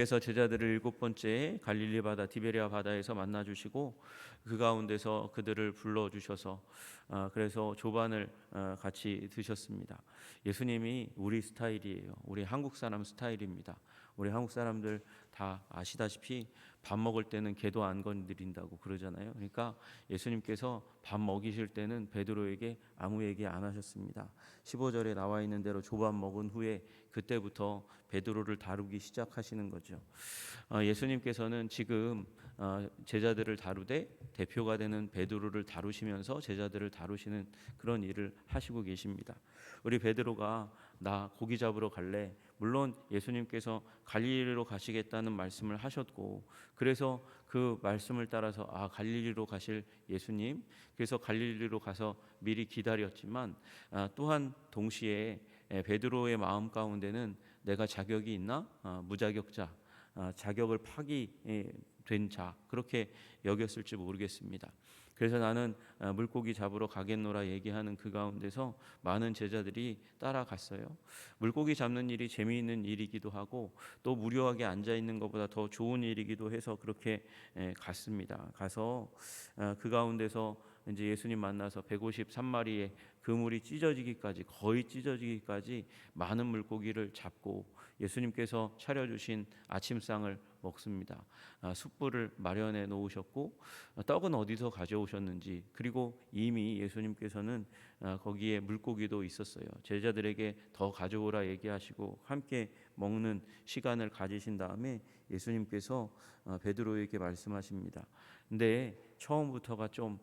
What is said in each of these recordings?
그래서 제자들을 일곱 번째 갈릴리 바다 디베랴 바다에서 만나 주시고 그 가운데서 그들을 불러 주셔서 그래서 조반을 같이 드셨습니다. 예수님이 우리 스타일이에요. 우리 한국 사람 스타일입니다. 우리 한국 사람들 다 아시다시피 밥 먹을 때는 개도 안 건드린다고 그러잖아요. 그러니까 예수님께서 밥 먹이실 때는 베드로에게 아무 얘기 안 하셨습니다. 15절에 나와 있는 대로 조반 먹은 후에 그때부터 베드로를 다루기 시작하시는 거죠. 예수님께서는 지금 제자들을 다루되 대표가 되는 베드로를 다루시면서 제자들을 다루시는 그런 일을 하시고 계십니다. 우리 베드로가 나 고기 잡으러 갈래. 물론 예수님께서 갈릴리로 가시겠다는 말씀을 하셨고 그래서 그 말씀을 따라서 갈릴리로 가실 예수님 그래서 갈릴리로 가서 미리 기다렸지만 또한 동시에 베드로의 마음 가운데는 내가 자격이 있나? 무자격자 자격을 파기된 자 그렇게 여겼을지 모르겠습니다. 그래서 나는 물고기 잡으러 가겠노라 얘기하는 그 가운데서 많은 제자들이 따라갔어요. 물고기 잡는 일이 재미있는 일이기도 하고 또 무료하게 앉아 있는 것보다 더 좋은 일이기도 해서 그렇게 갔습니다. 가서 그 가운데서 이제 예수님 만나서 153마리의 그물이 찢어지기까지 거의 찢어지기까지 많은 물고기를 잡고 예수님께서 차려주신 아침상을 먹습니다. 숯불을 마련해 놓으셨고 떡은 어디서 가져오셨는지 그리고 이미 예수님께서는 거기에 물고기도 있었어요. 제자들에게 더 가져오라 얘기하시고 함께 먹는 시간을 가지신 다음에 예수님께서 베드로에게 말씀하십니다. 근데 처음부터가 좀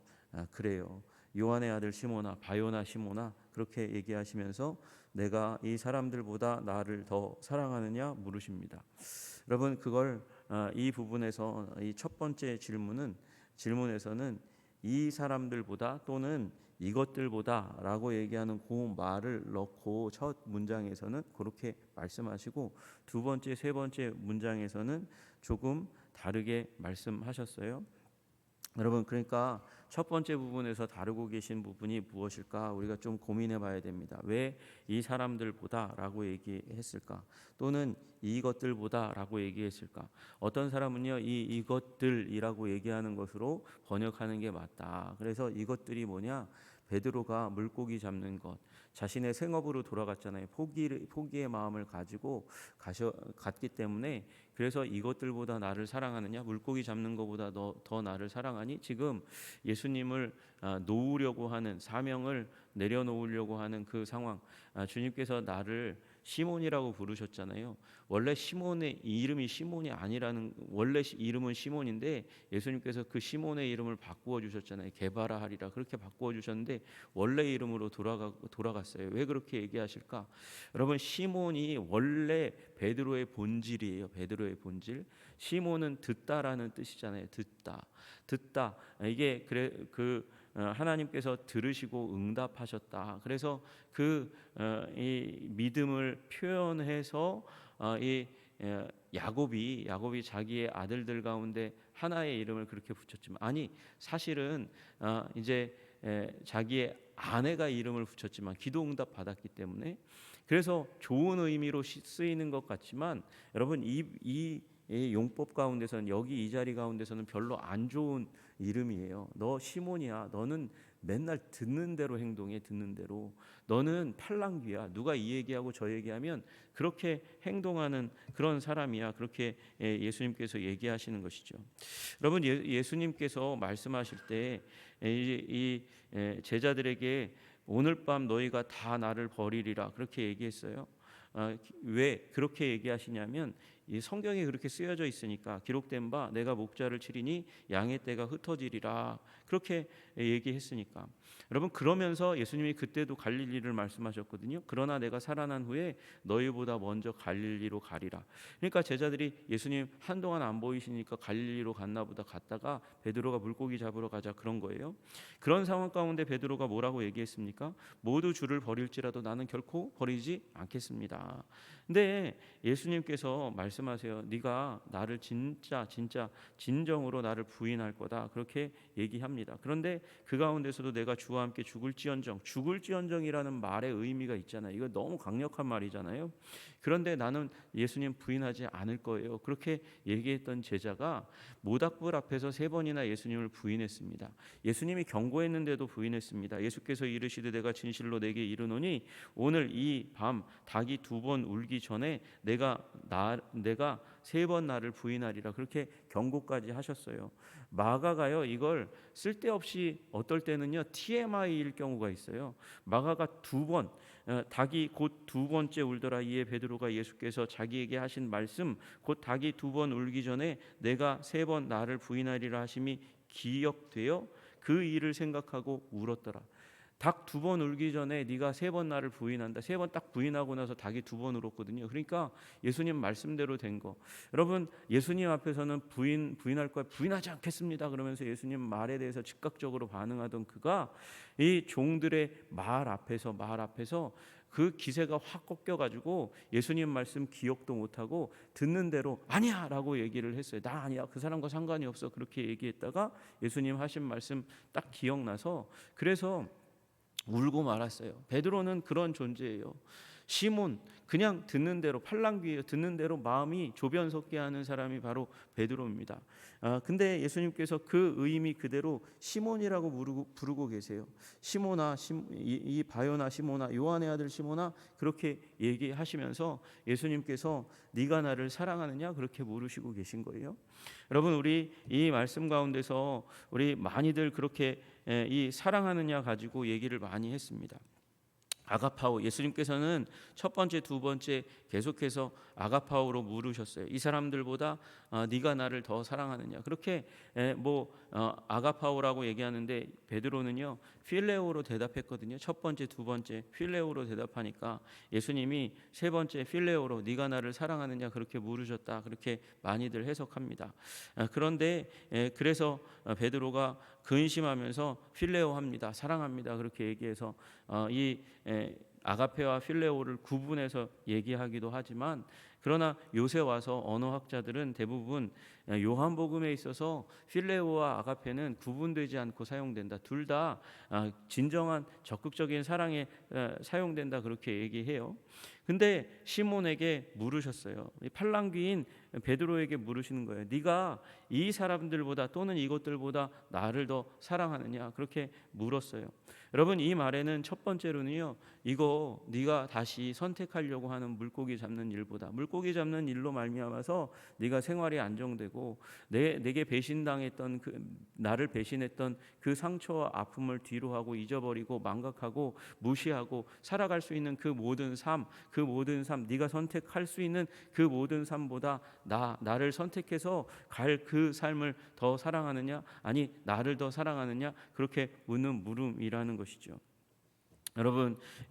그래요. 요한의 아들 시몬아 바요나 시몬아 그렇게 얘기하시면서 내가 이 사람들보다 나를 더 사랑하느냐 물으십니다. 여러분 그걸 이 부분에서 이 첫 번째 질문에서는 이 사람들보다 또는 이것들보다라고 얘기하는 그 말을 넣고 첫 문장에서는 그렇게 말씀하시고 두 번째 세 번째 문장에서는 조금 다르게 말씀하셨어요. 여러분 그러니까 첫 번째 부분에서 다루고 계신 부분이 무엇일까 우리가 좀 고민해 봐야 됩니다. 왜 이 사람들보다라고 얘기했을까? 또는 이것들보다라고 얘기했을까? 어떤 사람은요 이것들이라고 얘기하는 것으로 번역하는 게 맞다. 그래서 이것들이 뭐냐? 베드로가 물고기 잡는 것, 자신의 생업으로 돌아갔잖아요. 포기의 마음을 가지고 갔기 때문에 그래서 이것들보다 나를 사랑하느냐? 물고기 잡는 것보다 더 나를 사랑하니? 지금 예수님을 놓으려고 하는 사명을 내려놓으려고 하는 그 상황. 주님께서 나를 시몬이라고 부르셨잖아요. 원래 시몬의 이름이 시몬이 아니라는 원래 이름은 시몬인데 예수님께서 그 시몬의 이름을 바꾸어 주셨잖아요. 게바라 하리라 그렇게 바꾸어 주셨는데 원래 이름으로 돌아갔어요. 왜 그렇게 얘기하실까? 여러분 시몬이 원래 베드로의 본질이에요. 베드로의 본질. 시몬은 듣다라는 뜻이잖아요. 듣다. 이게 그래 하나님께서 들으시고 응답하셨다. 그래서 이 믿음을 표현해서 이 야곱이 자기의 아들들 가운데 하나의 이름을 그렇게 붙였지만 아니 사실은 이제 자기의 아내가 이름을 붙였지만 기도 응답 받았기 때문에 그래서 좋은 의미로 쓰이는 것 같지만 여러분 이 용법 가운데서는 여기 이 자리 가운데서는 별로 안 좋은 이름이에요. 너 시몬이야. 너는 맨날 듣는 대로 행동해. 듣는 대로. 너는 팔랑귀야. 누가 이 얘기하고 저 얘기하면 그렇게 행동하는 그런 사람이야. 그렇게 예수님께서 얘기하시는 것이죠. 여러분 예수님께서 말씀하실 때 이 제자들에게 오늘 밤 너희가 다 나를 버리리라 그렇게 얘기했어요. 왜 그렇게 얘기하시냐면 이 성경에 그렇게 쓰여져 있으니까 기록된 바 내가 목자를 치리니 양의 떼가 흩어지리라 그렇게 얘기했으니까 여러분 그러면서 예수님이 그때도 갈릴리를 말씀하셨거든요. 그러나 내가 살아난 후에 너희보다 먼저 갈릴리로 가리라. 그러니까 제자들이 예수님 한동안 안 보이시니까 갈릴리로 갔나 보다 갔다가 베드로가 물고기 잡으러 가자 그런 거예요. 그런 상황 가운데 베드로가 뭐라고 얘기했습니까? 모두 주를 버릴지라도 나는 결코 버리지 않겠습니다. 근데 예수님께서 말씀하세요. 네가 나를 진짜 진정으로 나를 부인할 거다. 그렇게 얘기합니다. 그런데 그 가운데서도 내가 주와 함께 죽을지언정이라는 말의 의미가 있잖아요. 이거 너무 강력한 말이잖아요. 그런데 나는 예수님 부인하지 않을 거예요. 그렇게 얘기했던 제자가 모닥불 앞에서 3번이나 예수님을 부인했습니다. 예수님이 경고했는데도 부인했습니다. 예수께서 이르시되 내가 진실로 내게 이르노니 오늘 이 밤 닭이 2번 울기 전에 내가 3번 나를 부인하리라. 그렇게 경고까지 하셨어요. 마가가요 이걸 쓸데없이 어떨 때는요 TMI일 경우가 있어요. 마가가 2번 닭이 곧 2번째 울더라. 이에 베드로가 예수께서 자기에게 하신 말씀 곧 닭이 2번 울기 전에 내가 3번 나를 부인하리라 하심이 기억되어 그 일을 생각하고 울었더라. 닭 2번 울기 전에 네가 3번 나를 부인한다. 3번 딱 부인하고 나서 닭이 2번 울었거든요. 그러니까 예수님 말씀대로 된 거. 여러분 예수님 앞에서는 부인할 거야. 부인하지 않겠습니다. 그러면서 예수님 말에 대해서 즉각적으로 반응하던 그가 이 종들의 말 앞에서 그 기세가 확 꺾여가지고 예수님 말씀 기억도 못하고 듣는 대로 아니야라고 얘기를 했어요. 나 아니야. 그 사람과 상관이 없어. 그렇게 얘기했다가 예수님 하신 말씀 딱 기억나서 그래서 울고 말았어요. 베드로는 그런 존재예요. 시몬 그냥 듣는 대로 팔랑귀에 듣는 대로 마음이 조변 섞게 하는 사람이 바로 베드로입니다. 근데 예수님께서 그 의미 그대로 시몬이라고 부르고 계세요. 시몬아 이 바요나 시몬아 요한의 아들 시몬아 그렇게 얘기하시면서 예수님께서 네가 나를 사랑하느냐 그렇게 물으시고 계신 거예요. 여러분 우리 이 말씀 가운데서 우리 많이들 그렇게 이 사랑하느냐 가지고 얘기를 많이 했습니다. 아가파오 예수님께서는 첫 번째 두 번째 계속해서 아가파오로 물으셨어요. 이 사람들보다 네가 나를 더 사랑하느냐 그렇게 아가파오라고 얘기하는데 베드로는요 필레오로 대답했거든요. 첫 번째 두 번째 필레오로 대답하니까 예수님이 세 번째 필레오로 네가 나를 사랑하느냐 그렇게 물으셨다 그렇게 많이들 해석합니다. 그런데 그래서 베드로가 근심하면서 필레오합니다. 사랑합니다. 그렇게 얘기해서 이 아가페와 필레오를 구분해서 얘기하기도 하지만 그러나 요새 와서 언어학자들은 대부분 요한복음에 있어서 필레오와 아가페는 구분되지 않고 사용된다. 둘 다 진정한 적극적인 사랑에 사용된다 그렇게 얘기해요. 근데 시몬에게 물으셨어요. 팔랑귀인 베드로에게 물으시는 거예요. 네가 이 사람들보다 또는 이것들보다 나를 더 사랑하느냐 그렇게 물었어요. 여러분 이 말에는 첫 번째로는요. 이거 네가 다시 선택하려고 하는 물고기 잡는 일보다 물고기 잡는 일로 말미암아서 네가 생활이 안정되고 내게 배신당했던 나를 배신했던 그 상처와 아픔을 뒤로하고 잊어버리고 망각하고 무시하고 살아갈 수 있는 그 모든 삶 네가 선택할 수 있는 그 모든 삶보다 나를 선택해서 갈 그 삶을 더 사랑하느냐 아니 나를 더 사랑하느냐 그렇게 묻는 물음이라는 것이죠.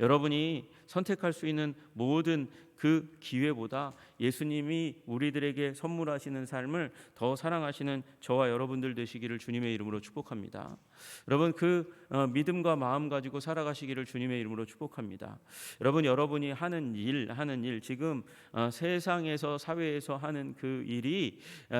여러분이 선택할 수 있는 모든 그 기회보다 예수님이 우리들에게 선물하시는 삶을 더 사랑하시는 저와 여러분들 되시기를 주님의 이름으로 축복합니다. 여러분 그 믿음과 마음 가지고 살아가시기를 주님의 이름으로 축복합니다. 여러분이 하는 일 지금 세상에서 사회에서 하는 그 일이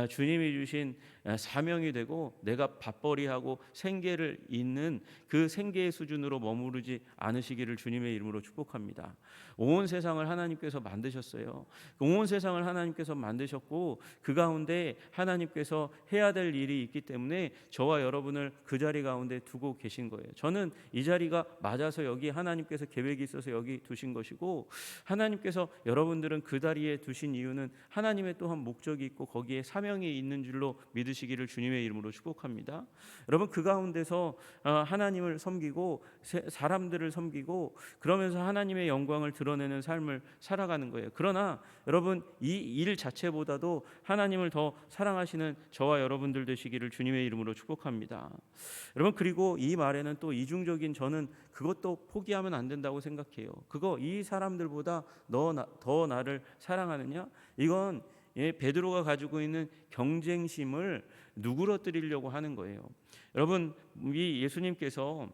주님이 주신 사명이 되고 내가 밥벌이하고 생계를 잇는 그 생계의 수준으로 머무르지 않으시기를 주님의 이름으로 축복합니다. 온 세상을 하나님께서 만드셨어요. 온 세상을 하나님께서 만드셨고 그 가운데 하나님께서 해야 될 일이 있기 때문에 저와 여러분을 그 자리 가운데 두고 계신 거예요. 저는 이 자리가 맞아서 여기 하나님께서 계획이 있어서 여기 두신 것이고 하나님께서 여러분들은 그 자리에 두신 이유는 하나님의 또한 목적이 있고 거기에 사명이 있는 줄로 믿으시기를 주님의 이름으로 축복합니다. 여러분 그 가운데서 하나님을 섬기고 사람들을 섬기고 그러면서 하나님의 영광을 드러내는 삶을 살아가는 거예요. 그러나 여러분 이 일 자체보다도 하나님을 더 사랑하시는 저와 여러분들 되시기를 주님의 이름으로 축복합니다. 여러분 그리고 이 말에는 또 이중적인 저는 그것도 포기하면 안 된다고 생각해요. 이 사람들보다 더 나를 사랑하느냐? 이건 베드로가 가지고 있는 경쟁심을 누그러뜨리려고 하는 거예요. 여러분, 이 예수님께서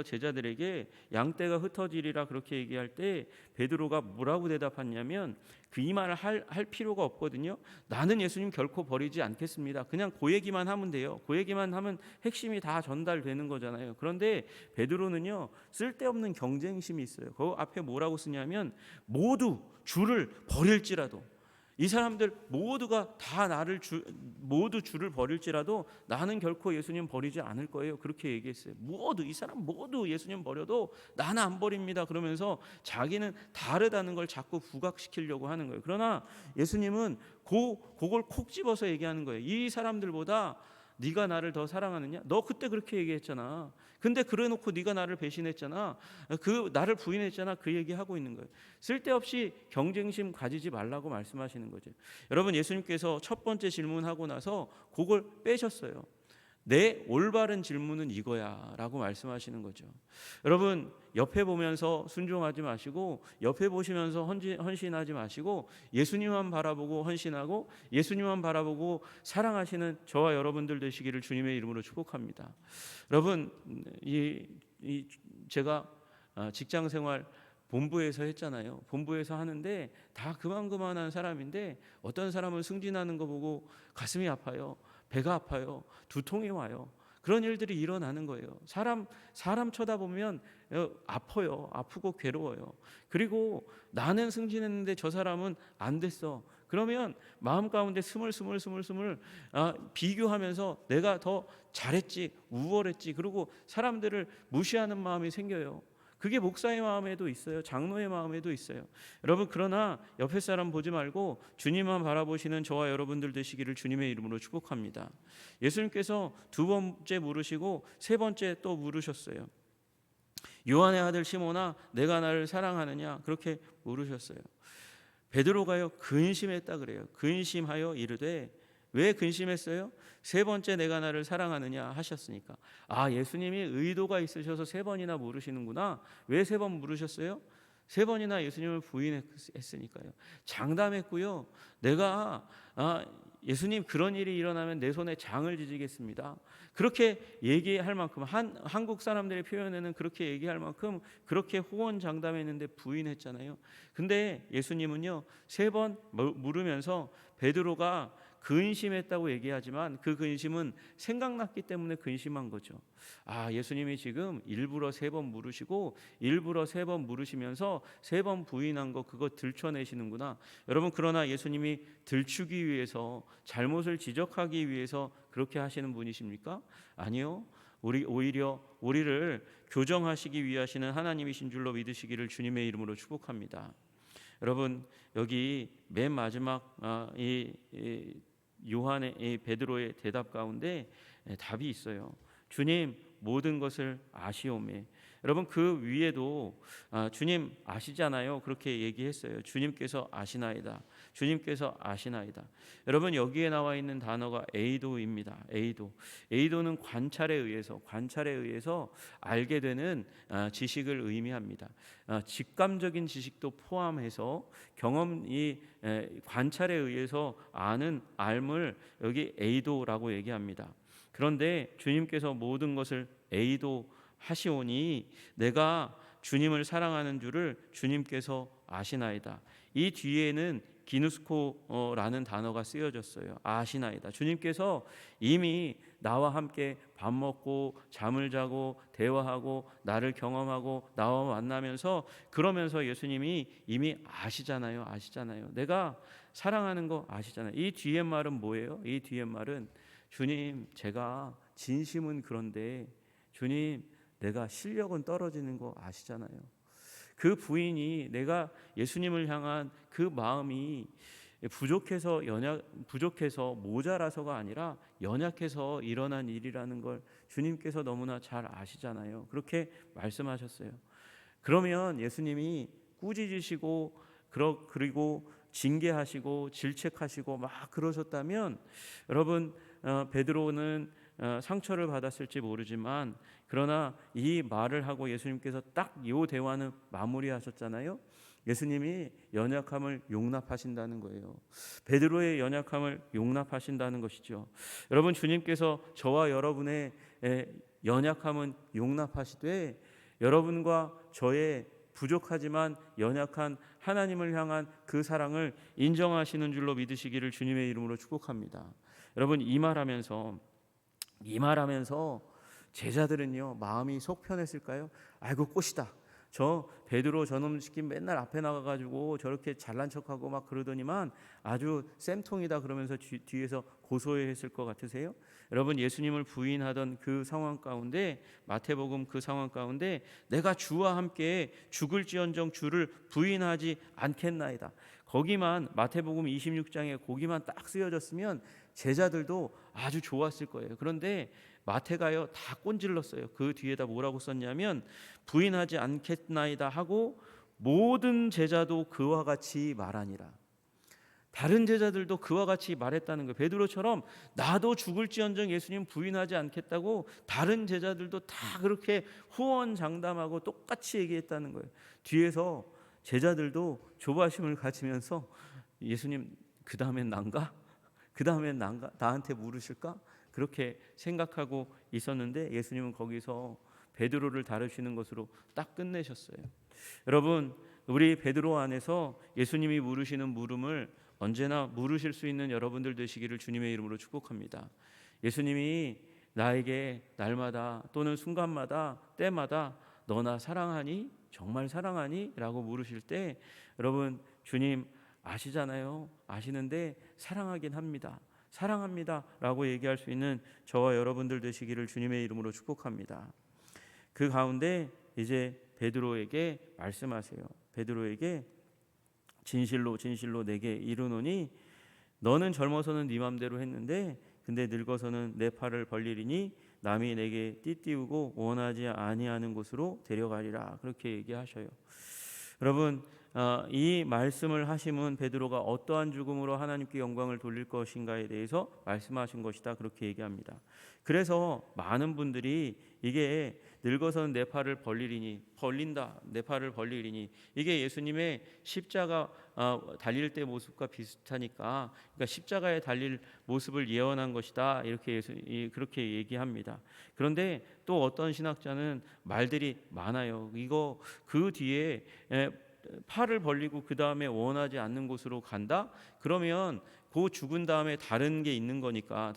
제자들에게 양떼가 흩어지리라 그렇게 얘기할 때 베드로가 뭐라고 대답했냐면 이 말을 할 필요가 없거든요. 나는 예수님 결코 버리지 않겠습니다. 그냥 그 얘기만 하면 돼요. 그 얘기만 하면 핵심이 다 전달되는 거잖아요. 그런데 베드로는요, 쓸데없는 경쟁심이 있어요. 그 앞에 뭐라고 쓰냐면 모두 주를 버릴지라도, 이 사람들 모두가 다 모두 주를 버릴지라도 나는 결코 예수님 버리지 않을 거예요. 그렇게 얘기했어요. 이 사람 모두 예수님 버려도 나는 안 버립니다. 그러면서 자기는 다르다는 걸 자꾸 부각시키려고 하는 거예요. 그러나 예수님은 그걸 콕 집어서 얘기하는 거예요. 이 사람들보다 네가 나를 더 사랑하느냐? 너 그때 그렇게 얘기했잖아. 근데 그래놓고 네가 나를 배신했잖아. 나를 부인했잖아. 그 얘기하고 있는 거예요. 쓸데없이 경쟁심 가지지 말라고 말씀하시는 거죠. 여러분, 예수님께서 첫 번째 질문하고 나서 그걸 빼셨어요. 내 올바른 질문은 이거야 라고 말씀하시는 거죠. 여러분, 옆에 보면서 순종하지 마시고, 옆에 보시면서 헌신하지 마시고, 예수님만 바라보고 헌신하고 예수님만 바라보고 사랑하시는 저와 여러분들 되시기를 주님의 이름으로 축복합니다. 여러분, 제가 직장생활 본부에서 했잖아요. 본부에서 하는데 다 그만한 사람인데 어떤 사람은 승진하는 거 보고 가슴이 아파요. 배가 아파요. 두통이 와요. 그런 일들이 일어나는 거예요. 사람 쳐다보면 아파요. 아프고 괴로워요. 그리고 나는 승진했는데 저 사람은 안 됐어. 그러면 마음 가운데 스물스물 비교하면서 내가 더 잘했지, 우월했지, 그리고 사람들을 무시하는 마음이 생겨요. 그게 목사의 마음에도 있어요. 장로의 마음에도 있어요. 여러분, 그러나 옆에 사람 보지 말고 주님만 바라보시는 저와 여러분들 되시기를 주님의 이름으로 축복합니다. 예수님께서 두 번째 물으시고 세 번째 또 물으셨어요. 요한의 아들 시몬아, 내가 나를 사랑하느냐? 그렇게 물으셨어요. 베드로가요, 근심했다 그래요. 근심하여 이르되, 왜 근심했어요? 세 번째 내가 나를 사랑하느냐 하셨으니까. 예수님이 의도가 있으셔서 세 번이나 물으시는구나. 왜 세 번 물으셨어요? 세 번이나 예수님을 부인했으니까요. 장담했고요. 내가 예수님 그런 일이 일어나면 내 손에 장을 지지겠습니다. 그렇게 얘기할 만큼, 한국 사람들의 표현에는 그렇게 얘기할 만큼 그렇게 호언장담했는데 부인했잖아요. 근데 예수님은요, 세 번 물으면서 베드로가 근심했다고 얘기하지만 그 근심은 생각났기 때문에 근심한 거죠. 예수님이 지금 일부러 세 번 물으시고 일부러 세 번 물으시면서 세 번 부인한 거, 그거 들춰내시는구나. 여러분, 그러나 예수님이 들추기 위해서, 잘못을 지적하기 위해서 그렇게 하시는 분이십니까? 아니요. 오히려 우리를 교정하시기 위하시는 하나님이신 줄로 믿으시기를 주님의 이름으로 축복합니다. 여러분, 여기 맨 마지막 요한의 이 베드로의 대답 가운데 답이 있어요. 주님, 모든 것을 아시오매. 여러분, 그 위에도 주님 아시잖아요. 그렇게 얘기했어요. 주님께서 아시나이다. 주님께서 아시나이다. 여러분, 여기에 나와 있는 단어가 에이도입니다. 에이도는 관찰에 의해서 알게 되는 지식을 의미합니다. 직감적인 지식도 포함해서 관찰에 의해서 아는 알물, 여기 에이도라고 얘기합니다. 그런데 주님께서 모든 것을 에이도 하시오니 내가 주님을 사랑하는 줄을 주님께서 아시나이다. 이 뒤에는 기누스코라는 단어가 쓰여졌어요. 아시나이다. 주님께서 이미 나와 함께 밥 먹고 잠을 자고 대화하고 나를 경험하고 나와 만나면서, 그러면서 예수님이 이미 아시잖아요. 내가 사랑하는 거 아시잖아요. 이 뒤에 말은 뭐예요? 이 뒤에 말은 주님, 제가 진심은 그런데 주님, 내가 실력은 떨어지는 거 아시잖아요. 그 부인이 내가 예수님을 향한 그 마음이 부족해서 모자라서가 아니라 연약해서 일어난 일이라는 걸 주님께서 너무나 잘 아시잖아요. 그렇게 말씀하셨어요. 그러면 예수님이 꾸짖으시고 그리고 징계하시고 질책하시고 막 그러셨다면, 여러분, 베드로는 상처를 받았을지 모르지만, 그러나 이 말을 하고 예수님께서 딱 이 대화는 마무리하셨잖아요. 예수님이 연약함을 용납하신다는 거예요. 베드로의 연약함을 용납하신다는 것이죠. 여러분, 주님께서 저와 여러분의 연약함은 용납하시되 여러분과 저의 부족하지만 연약한 하나님을 향한 그 사랑을 인정하시는 줄로 믿으시기를 주님의 이름으로 축복합니다. 여러분, 이 말하면서 제자들은요, 마음이 속 편했을까요? 아이고 꽃이다. 저 베드로 저놈 시킨 맨날 앞에 나가가지고 저렇게 잘난 척하고 막 그러더니만 아주 쌤통이다 그러면서 뒤에서 고소해했을 것 같으세요? 여러분, 예수님을 부인하던 그 상황 가운데, 마태복음 그 상황 가운데 내가 주와 함께 죽을지언정 주를 부인하지 않겠나이다. 거기만 마태복음 26장에 거기만 딱 쓰여졌으면 제자들도 아주 좋았을 거예요. 그런데 마태가요 다 꼰질렀어요. 그 뒤에다 뭐라고 썼냐면 부인하지 않겠나이다 하고 모든 제자도 그와 같이 말하니라. 다른 제자들도 그와 같이 말했다는 거예요. 베드로처럼 나도 죽을지언정 예수님 부인하지 않겠다고 다른 제자들도 다 그렇게 후원장담하고 똑같이 얘기했다는 거예요. 뒤에서 제자들도 조바심을 가지면서 예수님 그 다음엔 난가? 그 다음엔 난가? 나한테 물으실까? 그렇게 생각하고 있었는데 예수님은 거기서 베드로를 다루시는 것으로 딱 끝내셨어요. 여러분, 우리 베드로 안에서 예수님이 물으시는 물음을 언제나 물으실 수 있는 여러분들 되시기를 주님의 이름으로 축복합니다. 예수님이 나에게 날마다 또는 순간마다 때마다 너나 사랑하니? 정말 사랑하니? 라고 물으실 때 여러분, 주님 아시잖아요. 아시는데 사랑하긴 합니다. 사랑합니다 라고 얘기할 수 있는 저와 여러분들 되시기를 주님의 이름으로 축복합니다. 그 가운데 이제 베드로에게 말씀하세요. 베드로에게 진실로 진실로 내게 이르노니 너는 젊어서는 네 맘대로 했는데 근데 늙어서는 내 팔을 벌리리니 남이 내게 띠띠우고 원하지 아니하는 곳으로 데려가리라. 그렇게 얘기하셔요. 여러분, 이 말씀을 하심은 베드로가 어떠한 죽음으로 하나님께 영광을 돌릴 것인가에 대해서 말씀하신 것이다. 그렇게 얘기합니다. 그래서 많은 분들이 이게 늙어서는 내 팔을 벌리리니 벌린다. 내 팔을 벌리리니 이게 예수님의 십자가 달릴 때 모습과 비슷하니까 그러니까 십자가에 달릴 모습을 예언한 것이다. 이렇게 그렇게 얘기합니다. 그런데 또 어떤 신학자는 말들이 많아요. 이거 그 뒤에 팔을 벌리고 그 다음에 원하지 않는 곳으로 간다? 그러면 그 죽은 다음에 다른 게 있는 거니까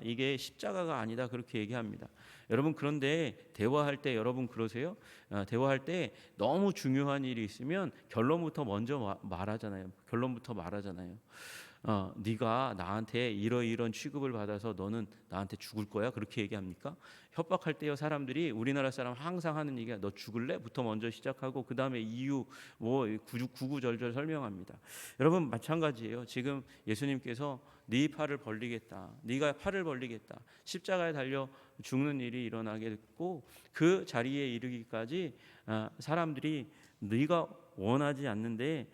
이게 십자가가 아니다 그렇게 얘기합니다. 여러분, 그런데 대화할 때 여러분 그러세요? 대화할 때 너무 중요한 일이 있으면 결론부터 먼저 말하잖아요. 네가 나한테 이런 취급을 받아서 너는 나한테 죽을 거야? 그렇게 얘기합니까? 협박할 때요, 사람들이 우리나라 사람 항상 하는 얘기가 너 죽을래? 부터 먼저 시작하고 그 다음에 이유 구구절절 설명합니다. 여러분, 마찬가지예요. 지금 예수님께서 네 팔을 벌리겠다. 네가 팔을 벌리겠다. 십자가에 달려 죽는 일이 일어나게 됐고 그 자리에 이르기까지 사람들이 네가 원하지 않는데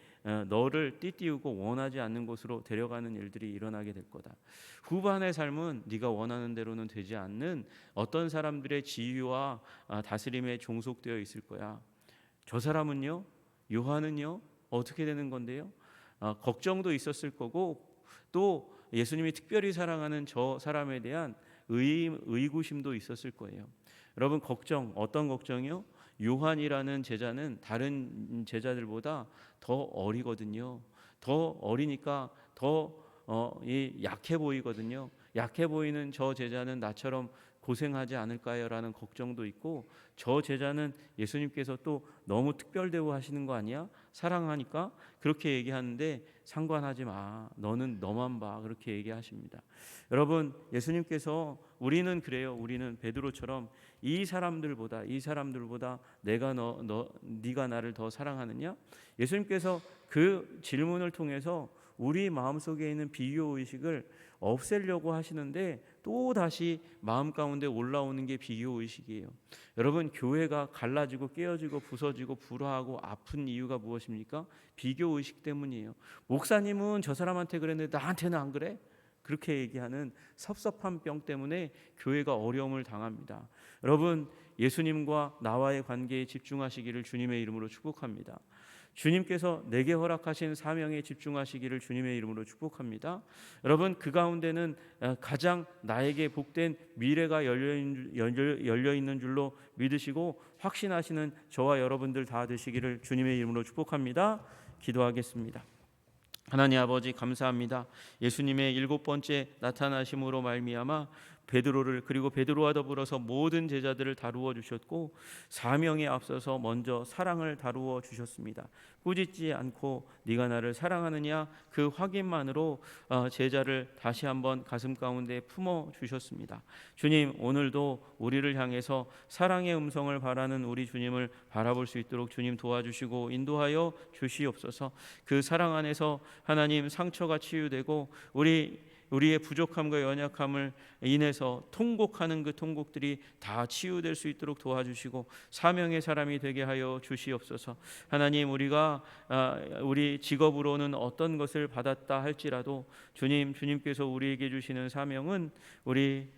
너를 띠띠우고 원하지 않는 곳으로 데려가는 일들이 일어나게 될 거다. 후반의 삶은 네가 원하는 대로는 되지 않는 어떤 사람들의 지위와 다스림에 종속되어 있을 거야. 저 사람은요, 요한은요, 어떻게 되는 건데요? 걱정도 있었을 거고 또 예수님이 특별히 사랑하는 저 사람에 대한 의구심도 있었을 거예요. 여러분, 어떤 걱정이요? 요한이라는 제자는 다른 제자들보다 더 어리거든요. 더 어리니까 더 약해 보이거든요. 약해 보이는 저 제자는 나처럼 고생하지 않을까요? 라는 걱정도 있고 저 제자는 예수님께서 또 너무 특별 대우하시는 거 아니야? 사랑하니까 그렇게 얘기하는데 상관하지 마. 너는 너만 봐. 그렇게 얘기하십니다. 여러분, 예수님께서 우리는 그래요. 우리는 베드로처럼 이 사람들보다 네가 나를 더 사랑하느냐? 예수님께서 그 질문을 통해서 우리 마음속에 있는 비교 의식을 없애려고 하시는데 또 다시 마음 가운데 올라오는 게 비교 의식이에요. 여러분, 교회가 갈라지고 깨어지고 부서지고 불화하고 아픈 이유가 무엇입니까? 비교 의식 때문이에요. 목사님은 저 사람한테 그랬는데 나한테는 안 그래? 그렇게 얘기하는 섭섭한 병 때문에 교회가 어려움을 당합니다. 여러분, 예수님과 나와의 관계에 집중하시기를 주님의 이름으로 축복합니다. 주님께서 내게 허락하신 사명에 집중하시기를 주님의 이름으로 축복합니다. 여러분, 그 가운데는 가장 나에게 복된 미래가 열려 있는 줄로 믿으시고 확신하시는 저와 여러분들 다 되시기를 주님의 이름으로 축복합니다. 기도하겠습니다. 하나님 아버지, 감사합니다. 예수님의 7번째 나타나심으로 말미암아 베드로를, 그리고 베드로와 더불어서 모든 제자들을 다루어 주셨고 사명에 앞서서 먼저 사랑을 다루어 주셨습니다. 꾸짖지 않고 네가 나를 사랑하느냐, 그 확인만으로 제자를 다시 한번 가슴 가운데 품어 주셨습니다. 주님, 오늘도 우리를 향해서 사랑의 음성을 바라는 우리 주님을 바라볼 수 있도록 주님 도와주시고 인도하여 주시옵소서. 그 사랑 안에서 하나님, 상처가 치유되고 우리의 부족함과 연약함을 인해서 통곡하는 그 통곡들이 다 치유될 수 있도록 도와주시고 사명의 사람이 되게 하여 주시옵소서. 하나님, 우리가 우리 직업으로는 어떤 것을 받았다 할지라도 주님께서 우리에게 주시는 사명은 우리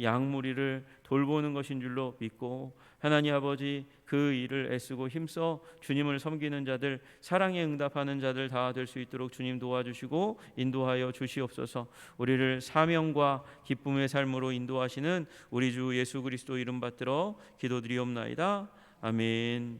양무리를 돌보는 것인 줄로 믿고, 하나님 아버지, 그 일을 애쓰고 힘써 주님을 섬기는 자들, 사랑에 응답하는 자들 다 될 수 있도록 주님 도와주시고 인도하여 주시옵소서. 우리를 사명과 기쁨의 삶으로 인도하시는 우리 주 예수 그리스도 이름 받들어 기도드리옵나이다. 아멘.